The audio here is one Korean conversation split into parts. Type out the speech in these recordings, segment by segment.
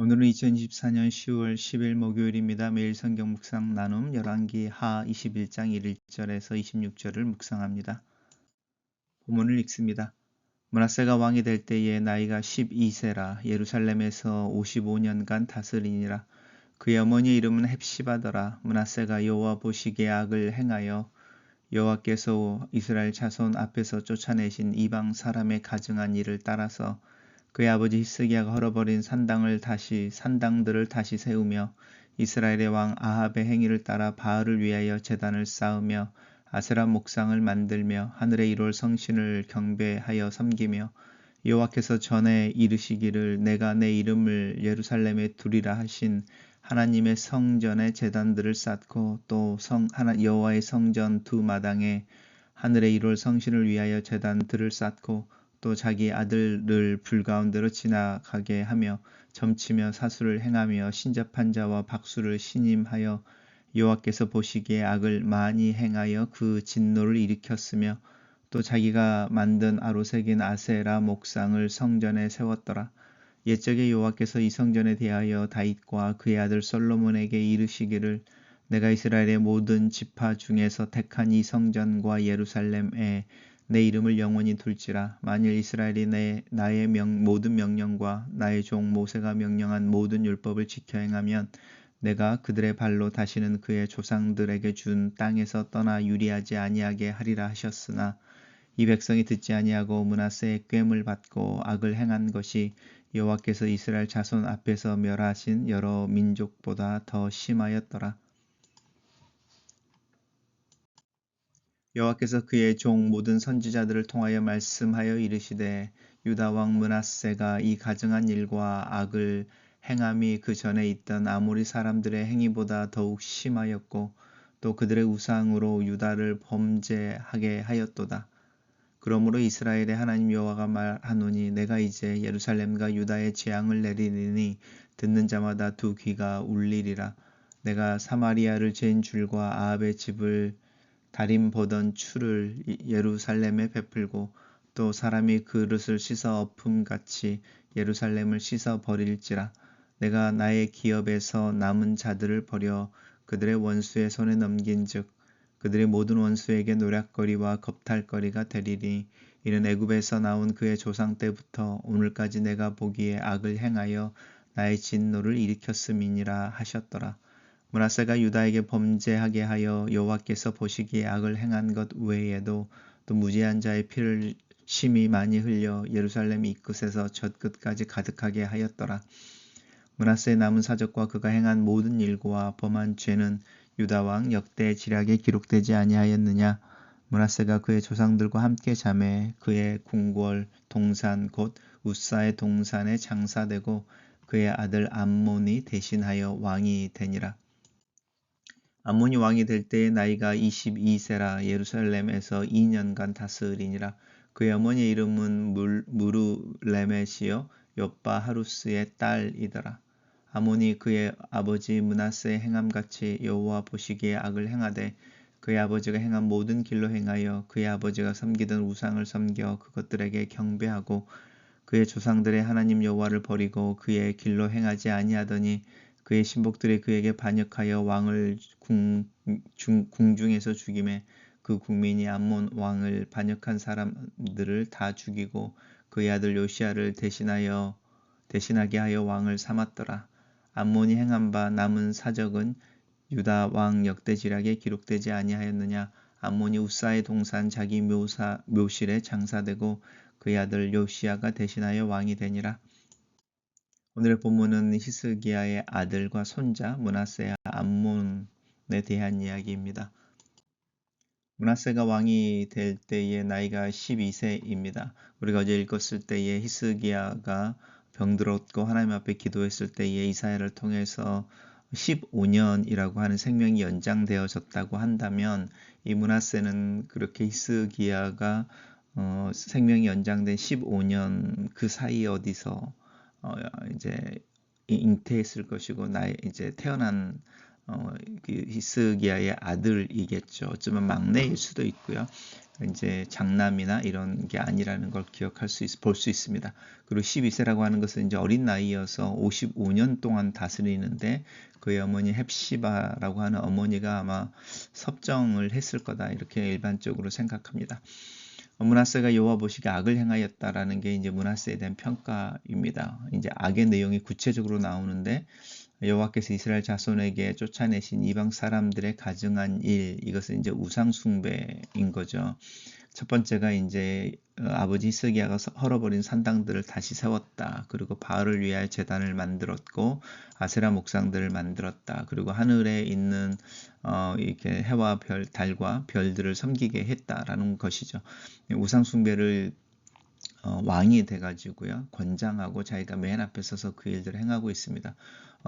오늘은 2024년 10월 10일 목요일입니다. 매일 성경 묵상 나눔 열왕기 하 21장 1절에서 26절을 묵상합니다. 본문을 읽습니다. 므낫세가 왕이 될 때에 나이가 12세라 예루살렘에서 55년간 다스리니라. 그의 어머니의 이름은 헵시바더라. 므낫세가 여호와 보시기에 악을 행하여 여호와께서 이스라엘 자손 앞에서 쫓아내신 이방 사람의 가증한 일을 따라서 그의 아버지 히스기야가 헐어버린 산당들을 다시 세우며 이스라엘의 왕 아합의 행위를 따라 바알을 위하여 제단을 쌓으며 아세라 목상을 만들며 하늘의 1월 성신을 경배하여 섬기며 여호와께서 전에 이르시기를 내가 내 이름을 예루살렘에 두리라 하신 하나님의 성전에 제단들을 쌓고 또 여호와의 성전 두 마당에 하늘의 1월 성신을 위하여 제단들을 쌓고 또 자기 아들을 불 가운데로 지나가게 하며 점치며 사수를 행하며 신접한 자와 박수를 신임하여 여호와께서 보시기에 악을 많이 행하여 그 진노를 일으켰으며 또 자기가 만든 아로 새긴 아세라 목상을 성전에 세웠더라. 옛적에 여호와께서 이 성전에 대하여 다윗과 그의 아들 솔로몬에게 이르시기를 내가 이스라엘의 모든 지파 중에서 택한 이 성전과 예루살렘에 내 이름을 영원히 둘지라. 만일 이스라엘이 나의 모든 명령과 나의 종 모세가 명령한 모든 율법을 지켜 행하면 내가 그들의 발로 다시는 그의 조상들에게 준 땅에서 떠나 유리하지 아니하게 하리라 하셨으나 이 백성이 듣지 아니하고 므낫세의 꾀을 받고 악을 행한 것이 여호와께서 이스라엘 자손 앞에서 멸하신 여러 민족보다 더 심하였더라. 여호와께서 그의 종 모든 선지자들을 통하여 말씀하여 이르시되 유다 왕 므낫세가 이 가증한 일과 악을 행함이 그 전에 있던 아모리 사람들의 행위보다 더욱 심하였고 또 그들의 우상으로 유다를 범죄하게 하였도다. 그러므로 이스라엘의 하나님 여호와가 말하노니 내가 이제 예루살렘과 유다의 재앙을 내리니 듣는 자마다 두 귀가 울리리라. 내가 사마리아를 죄인 줄과 아합의 집을 다림 보던 추를 예루살렘에 베풀고 또 사람이 그릇을 씻어 엎음같이 예루살렘을 씻어 버릴지라. 내가 나의 기업에서 남은 자들을 버려 그들의 원수의 손에 넘긴즉 그들의 모든 원수에게 노략거리와 겁탈거리가 되리니 이는 애굽에서 나온 그의 조상 때부터 오늘까지 내가 보기에 악을 행하여 나의 진노를 일으켰음이니라 하셨더라. 므낫세가 유다에게 범죄하게 하여 여호와께서 보시기에 악을 행한 것 외에도 또 무지한 자의 피를 심히 많이 흘려 예루살렘 이 끝에서 저 끝까지 가득하게 하였더라. 므낫세의 남은 사적과 그가 행한 모든 일과 범한 죄는 유다 왕 역대 지략에 기록되지 아니하였느냐. 므낫세가 그의 조상들과 함께 자매 그의 궁궐 동산 곧 우사의 동산에 장사되고 그의 아들 암몬이 대신하여 왕이 되니라. 암몬이 왕이 될 때의 나이가 22세라 예루살렘에서 2년간 다스리니라. 그의 어머니의 이름은 무르레멧이요 욥바 하루스의 딸이더라. 아몬이 그의 아버지 므낫세의 행함같이 여호와 보시기에 악을 행하되 그의 아버지가 행한 모든 길로 행하여 그의 아버지가 섬기던 우상을 섬겨 그것들에게 경배하고 그의 조상들의 하나님 여호와를 버리고 그의 길로 행하지 아니하더니 그의 신복들이 그에게 반역하여 왕을 궁중에서 죽임에 그 국민이 암몬 왕을 반역한 사람들을 다 죽이고 그의 아들 요시야를 대신하게 하여 왕을 삼았더라. 암몬이 행한 바 남은 사적은 유다 왕 역대지략에 기록되지 아니하였느냐. 암몬이 우사의 동산 자기 묘실에 장사되고 그의 아들 요시야가 대신하여 왕이 되니라. 오늘의 본문은 히스기야의 아들과 손자 므낫세와 암몬에 대한 이야기입니다. 므낫세가 왕이 될 때의 나이가 12세입니다. 우리가 어제 읽었을 때에 히스기야가 병들었고 하나님 앞에 기도했을 때에 이사야를 통해서 15년이라고 하는 생명이 연장되어졌다고 한다면 이 므낫세는 그렇게 히스기야가 생명이 연장된 15년 그 사이에 어디서 이제 잉태했을 것이고 이제 태어난 그 히스기야의 아들이겠죠. 어쩌면 막내일 수도 있고요. 이제 장남이나 이런 게 아니라는 걸 볼 수 있습니다. 그리고 12세라고 하는 것은 이제 어린 나이여서 55년 동안 다스리는데 그의 어머니 헵시바라고 하는 어머니가 아마 섭정을 했을 거다 이렇게 일반적으로 생각합니다. 므낫세가 여호와 보시기에 악을 행하였다라는 게 이제 므낫세에 대한 평가입니다. 이제 악의 내용이 구체적으로 나오는데 여호와께서 이스라엘 자손에게 쫓아내신 이방 사람들의 가증한 일, 이것은 이제 우상 숭배인 거죠. 첫 번째가 이제 아버지 히스기야가 헐어버린 산당들을 다시 세웠다. 그리고 바알을 위하여 제단을 만들었고 아세라 목상들을 만들었다. 그리고 하늘에 있는 이렇게 해와 별, 달과 별들을 섬기게 했다라는 것이죠. 우상 숭배를 왕이 돼가지고요, 권장하고 자기가 맨 앞에 서서 그 일들을 행하고 있습니다.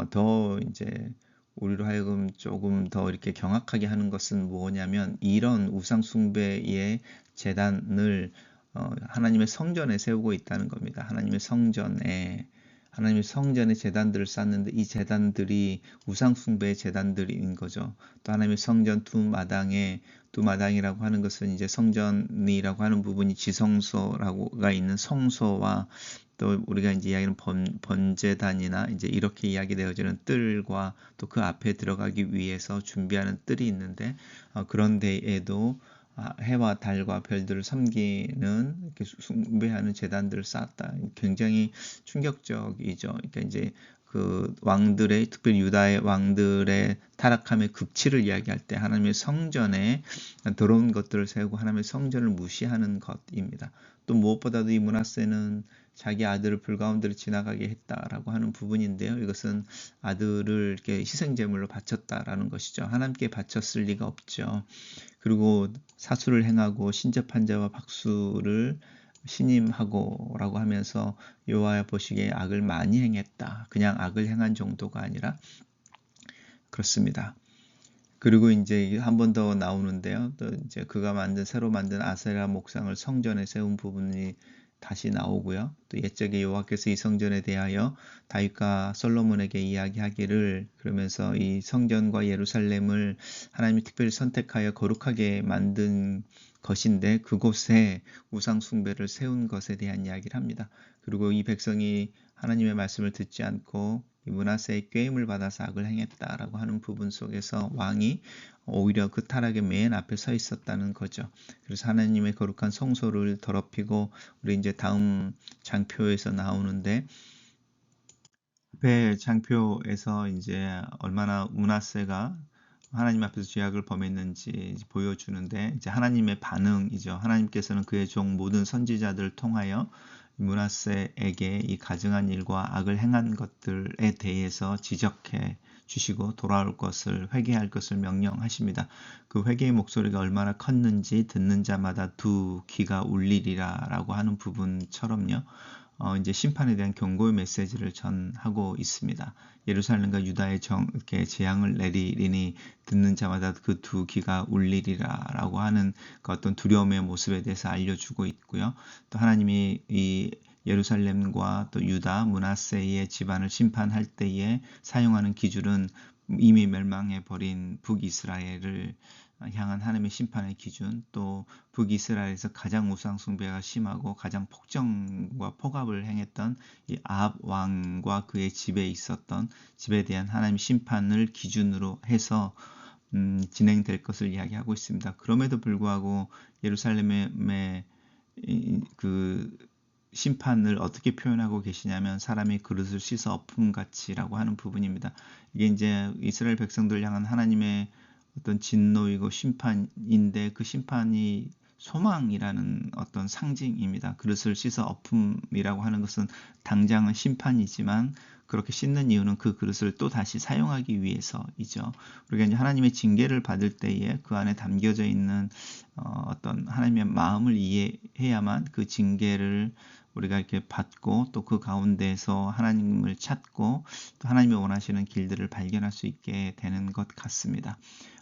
더 이제 우리로 하여금 조금 더 이렇게 경악하게 하는 것은 뭐냐면 이런 우상 숭배의 제단을 하나님의 성전에 세우고 있다는 겁니다. 하나님의 성전에 제단들을 쌓는데 이 제단들이 우상 숭배의 제단들인 거죠. 또 하나님의 성전 두 마당이라고 하는 것은 이제 성전이라고 하는 부분이 지성소라고가 있는 성소와 또 우리가 이제 이야기하는 번제단이나 이제 이렇게 이야기되어지는 뜰과 또 그 앞에 들어가기 위해서 준비하는 뜰이 있는데 그런 데에도 해와 달과 별들을 섬기는 이렇게 숭배하는 제단들을 쌓았다. 굉장히 충격적이죠. 그러니까 이제 그 왕들의, 특별히 유다의 왕들의 타락함의 극치를 이야기할 때 하나님의 성전에 더러운 것들을 세우고 하나님의 성전을 무시하는 것입니다. 또 무엇보다도 이 므낫세는 자기 아들을 불가운데로 지나가게 했다라고 하는 부분인데요. 이것은 아들을 이렇게 희생제물로 바쳤다라는 것이죠. 하나님께 바쳤을 리가 없죠. 그리고 사수를 행하고 신접한 자와 박수를 신임하고라고 하면서 여호와 보시기에 악을 많이 행했다. 그냥 악을 행한 정도가 아니라 그렇습니다. 그리고 이제 한 번 더 나오는데요. 또 이제 그가 새로 만든 아세라 목상을 성전에 세운 부분이 다시 나오고요. 또 옛적에 여호와께서 이 성전에 대하여 다윗과 솔로몬에게 이야기하기를, 그러면서 이 성전과 예루살렘을 하나님이 특별히 선택하여 거룩하게 만든 것인데 그곳에 우상 숭배를 세운 것에 대한 이야기를 합니다. 그리고 이 백성이 하나님의 말씀을 듣지 않고 이 므낫세의 꾀임을 받아서 악을 행했다라고 하는 부분 속에서 왕이 오히려 그 타락의 맨 앞에 서 있었다는 거죠. 그래서 하나님의 거룩한 성소를 더럽히고, 우리 이제 다음 장표에서 나오는데, 배 장표에서 이제 얼마나 므낫세가 하나님 앞에서 죄악을 범했는지 보여주는데, 이제 하나님의 반응이죠. 하나님께서는 그의 종 모든 선지자들을 통하여 므낫세에게 이 가증한 일과 악을 행한 것들에 대해서 지적해 주시고 돌아올 것을, 회개할 것을 명령하십니다. 그 회개의 목소리가 얼마나 컸는지 듣는 자마다 두 귀가 울리리라 라고 하는 부분처럼요. 이제 심판에 대한 경고의 메시지를 전하고 있습니다. 예루살렘과 유다에 이렇게 재앙을 내리리니 듣는 자마다 그 두 귀가 울리리라 라고 하는 그 어떤 두려움의 모습에 대해서 알려주고 있고요. 또 하나님이 이 예루살렘과 또 유다, 므낫세의 집안을 심판할 때에 사용하는 기준은 이미 멸망해 버린 북이스라엘을 향한 하나님의 심판의 기준, 또 북이스라엘에서 가장 우상 숭배가 심하고 가장 폭정과 폭압을 행했던 이 아합 왕과 그의 집에 있었던 집에 대한 하나님의 심판을 기준으로 해서 진행될 것을 이야기하고 있습니다. 그럼에도 불구하고 예루살렘의 그 심판을 어떻게 표현하고 계시냐면 사람이 그릇을 씻어 엎음같이라고 하는 부분입니다. 이게 이제 이스라엘 백성들 향한 하나님의 어떤 진노이고 심판인데, 그 심판이 소망이라는 어떤 상징입니다. 그릇을 씻어 엎음이라고 하는 것은 당장은 심판이지만 그렇게 씻는 이유는 그 그릇을 또 다시 사용하기 위해서이죠. 우리가 이제 하나님의 징계를 받을 때에 그 안에 담겨져 있는 어떤 하나님의 마음을 이해해야만 그 징계를 우리가 이렇게 받고 또 그 가운데서 하나님을 찾고 또 하나님이 원하시는 길들을 발견할 수 있게 되는 것 같습니다.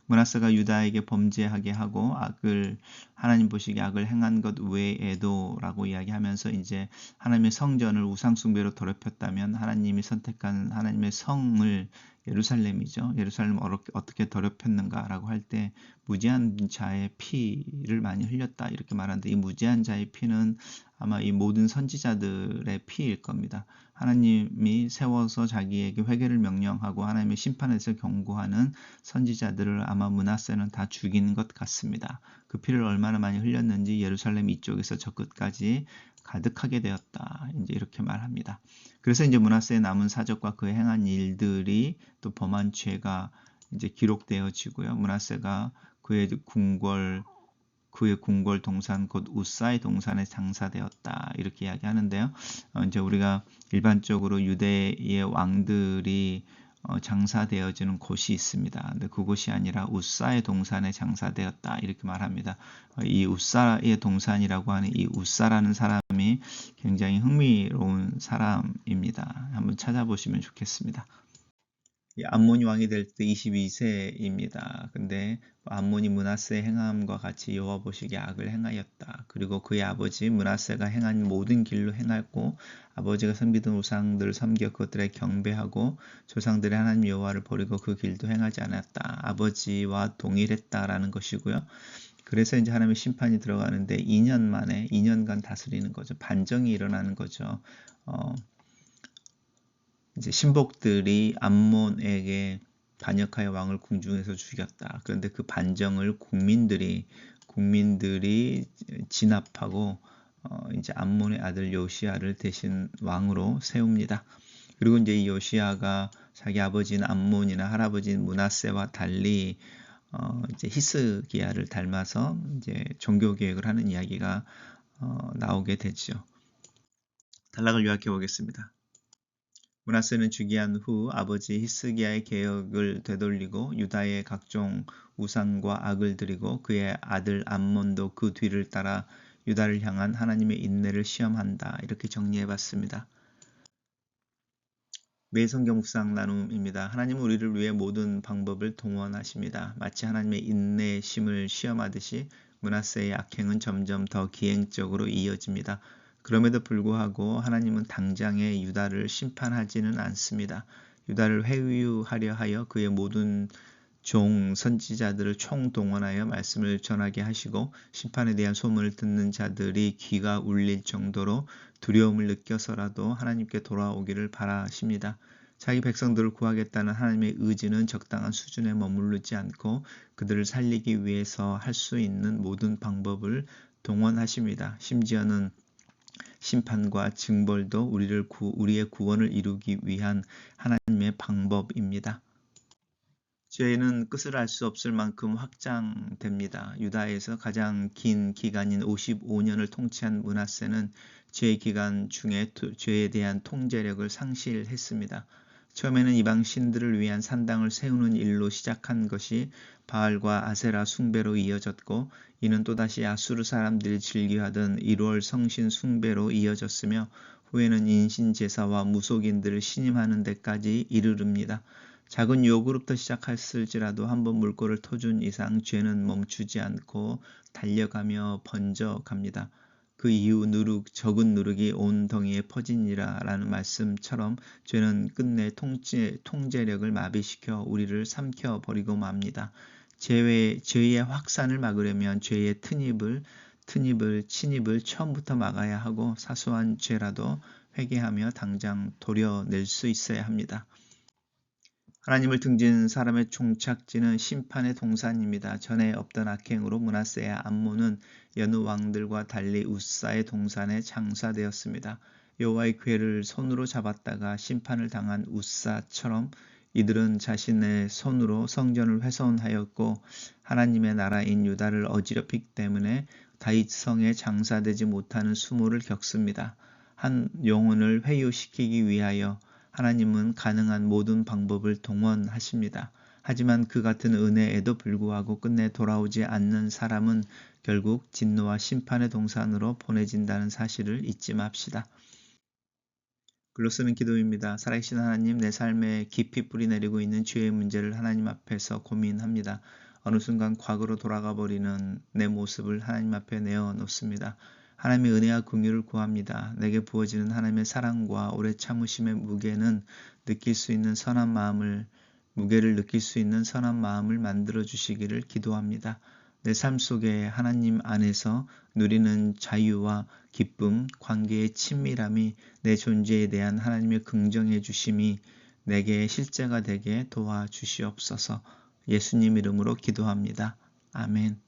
므낫세가 유다에게 범죄하게 하고 하나님 보시기에 악을 행한 것 외에도라고 이야기하면서 이제 하나님의 성전을 우상 숭배로 더럽혔다면 하나님이 선택한 하나님의 성을 예루살렘이죠. 예루살렘 어떻게 더럽혔는가라고 할 때 무지한 자의 피를 많이 흘렸다 이렇게 말하는데, 이 무지한 자의 피는 아마 이 모든 선지자들의 피일 겁니다. 하나님이 세워서 자기에게 회개를 명령하고 하나님의 심판에서 경고하는 선지자들을 아마 므낫세는 다 죽인 것 같습니다. 그 피를 얼마나 많이 흘렸는지 예루살렘 이쪽에서 저 끝까지 가득하게 되었다, 이제 이렇게 말합니다. 그래서 이제 므낫세의 남은 사적과 그 행한 일들이 또 범한 죄가 이제 기록되어지고요. 므낫세가 그의 궁궐 동산 곧 우사의 동산에 장사되었다 이렇게 이야기하는데요. 이제 우리가 일반적으로 유대의 왕들이 장사되어지는 곳이 있습니다. 근데 그곳이 아니라 우사의 동산에 장사되었다 이렇게 말합니다. 이 우사의 동산이라고 하는 이 우사라는 사람이 굉장히 흥미로운 사람입니다. 한번 찾아보시면 좋겠습니다. 암몬이 왕이 될 때 22세입니다. 근데 암몬이 므낫세의 행함과 같이 여호와 보시기에 악을 행하였다. 그리고 그의 아버지 므낫세가 행한 모든 길로 행하였고, 아버지가 섬기던 우상들을 섬겨 그것들에 경배하고 조상들의 하나님 여호와를 버리고 그 길도 행하지 않았다. 아버지와 동일했다라는 것이고요. 그래서 이제 하나님의 심판이 들어가는데 2년 만에 2년간 다스리는 거죠. 반정이 일어나는 거죠. 이제 신복들이 암몬에게 반역하여 왕을 궁중에서 죽였다. 그런데 그 반정을 국민들이 진압하고 이제 암몬의 아들 요시야를 대신 왕으로 세웁니다. 그리고 이제 이 요시야가 자기 아버지인 암몬이나 할아버지인 므낫세와 달리 이제 히스기야를 닮아서 이제 종교 개혁을 하는 이야기가 나오게 되죠. 단락을 요약해 보겠습니다. 므낫세는 즉위한 후 아버지 히스기야의 개혁을 되돌리고 유다의 각종 우상과 악을 드리고, 그의 아들 암몬도 그 뒤를 따라 유다를 향한 하나님의 인내를 시험한다. 이렇게 정리해봤습니다. 매일 성경 묵상 나눔입니다. 하나님은 우리를 위해 모든 방법을 동원하십니다. 마치 하나님의 인내심을 시험하듯이 므낫세의 악행은 점점 더 기행적으로 이어집니다. 그럼에도 불구하고 하나님은 당장에 유다를 심판하지는 않습니다. 유다를 회유하려 하여 그의 모든 종 선지자들을 총동원하여 말씀을 전하게 하시고, 심판에 대한 소문을 듣는 자들이 귀가 울릴 정도로 두려움을 느껴서라도 하나님께 돌아오기를 바라십니다. 자기 백성들을 구하겠다는 하나님의 의지는 적당한 수준에 머무르지 않고 그들을 살리기 위해서 할 수 있는 모든 방법을 동원하십니다. 심지어는 심판과 징벌도 우리의 구원을 이루기 위한 하나님의 방법입니다. 죄는 끝을 알 수 없을 만큼 확장됩니다. 유다에서 가장 긴 기간인 55년을 통치한 므낫세는 죄의 기간 중에 죄에 대한 통제력을 상실했습니다. 처음에는 이방 신들을 위한 산당을 세우는 일로 시작한 것이 바알과 아세라 숭배로 이어졌고, 이는 또다시 아수르 사람들이 즐겨하던 1월 성신 숭배로 이어졌으며, 후에는 인신 제사와 무속인들을 신임하는 데까지 이르릅니다. 작은 유혹으로부터 시작했을지라도 한번 물꼬를 터준 이상 죄는 멈추지 않고 달려가며 번져갑니다. 그 이후 적은 누룩이 온 덩이에 퍼지니라 라는 말씀처럼 죄는 끝내 통제력을 마비시켜 우리를 삼켜버리고 맙니다. 죄의 확산을 막으려면 죄의 침입을 처음부터 막아야 하고, 사소한 죄라도 회개하며 당장 도려낼 수 있어야 합니다. 하나님을 등진 사람의 종착지는 심판의 동산입니다. 전에 없던 악행으로 므낫세와 암몬은 여느 왕들과 달리 우사의 동산에 장사되었습니다. 여호와의 궤를 손으로 잡았다가 심판을 당한 우사처럼 이들은 자신의 손으로 성전을 훼손하였고, 하나님의 나라인 유다를 어지럽히기 때문에 다윗성에 장사되지 못하는 수모를 겪습니다. 한 영혼을 회유시키기 위하여 하나님은 가능한 모든 방법을 동원하십니다. 하지만 그 같은 은혜에도 불구하고 끝내 돌아오지 않는 사람은 결국 진노와 심판의 동산으로 보내진다는 사실을 잊지 맙시다. 글로 쓰는 기도입니다. 살아계신 하나님, 내 삶에 깊이 뿌리내리고 있는 죄의 문제를 하나님 앞에서 고민합니다. 어느 순간 과거로 돌아가 버리는 내 모습을 하나님 앞에 내어놓습니다. 하나님의 은혜와 긍휼을 구합니다. 내게 부어지는 하나님의 사랑과 오래 참으심의 무게는 느낄 수 있는 선한 마음을 무게를 느낄 수 있는 선한 마음을 만들어 주시기를 기도합니다. 내 삶 속에 하나님 안에서 누리는 자유와 기쁨, 관계의 친밀함이 내 존재에 대한 하나님의 긍정해 주심이 내게 실제가 되게 도와주시옵소서. 예수님 이름으로 기도합니다. 아멘.